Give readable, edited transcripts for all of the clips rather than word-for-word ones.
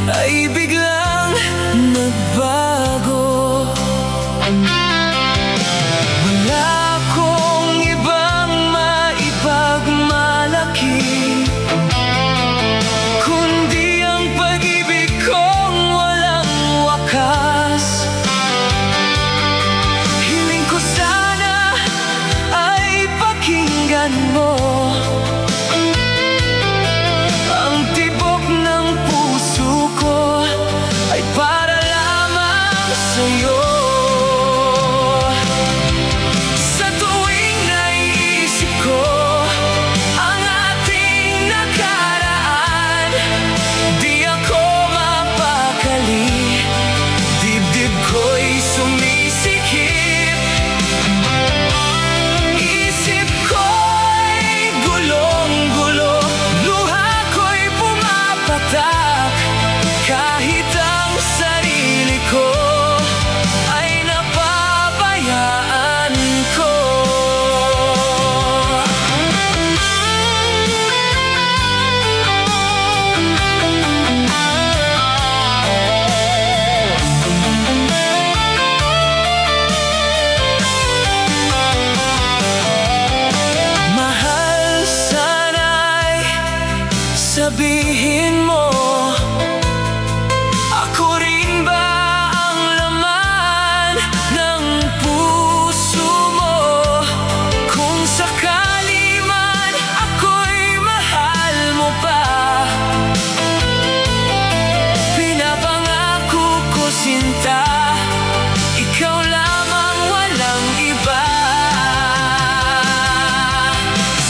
ay biglang nagbago. Wala akong ibang maipagmalaki kundi ang pag-ibig kong walang wakas. Hiling ko sana ay pakinggan mo ang tibok ng puso ko ay para lamang sa'yo. Sa tuwing naiisip ko ang ating nakaraan, di ako mapakali, dibdib ko'y sumisikip. Isip ko'y gulong-gulo, luha ko'y pumapatak, kahit ang sarili ko ay napabayaan ko. Mahal, sana'y sabihin mo, ako rin ba ang laman ng puso mo? Kung sakali man ako'y mahal mo pa, pinapangako ko sinta, ikaw lamang walang iba.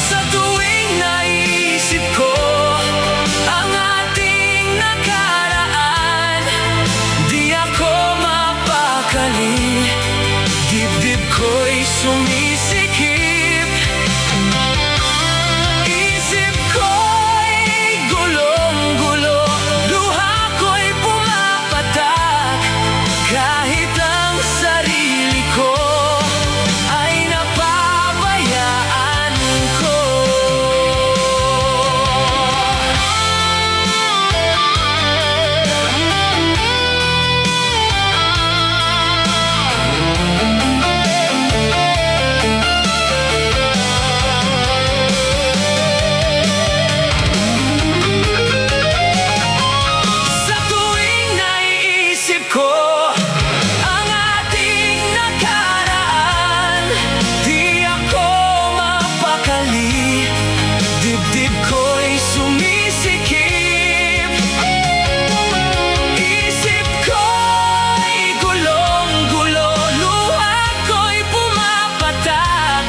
Sa tuwing naiisip ko ang ating nakaraan, di ako mapakali, dibdib ko'y sumisikip. Isip ko'y gulong-gulo, luha ko'y pumapatak, kahit ang sarili ko ay napabayaan ko. Sa tuwing naiisip ko ang ating nakaraan, di ako mapakali, dibdib ko'y sumisikip. Isip ko'y gulong-gulo, luha ko'y pumapatak,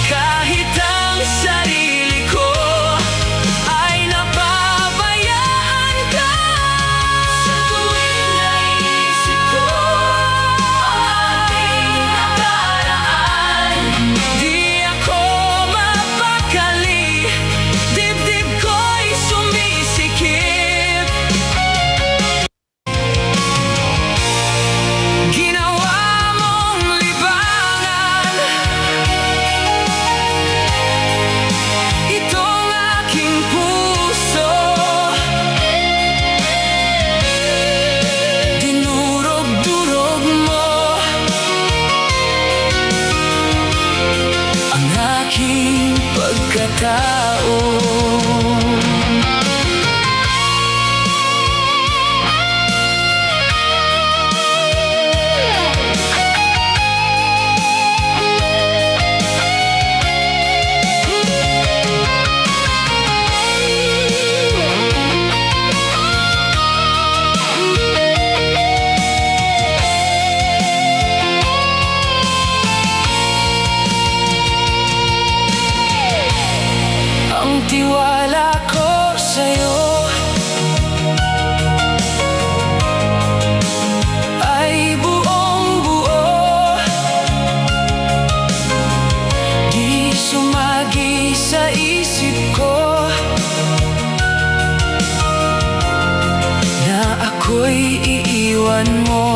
kahit ang sarili ko ay napabayaan ka. Sa tuwing naiisip ko ang ating nakaraan, di ako mapakali, dibdib ko'y sumisikip. Ginawa mong libangan itong aking puso, dinurog-durog mo ang aking pagkatao. Ang tiwala ko sa'yo ay buong-buo, di sumagi sa isip ko na ako'y iiwan mo.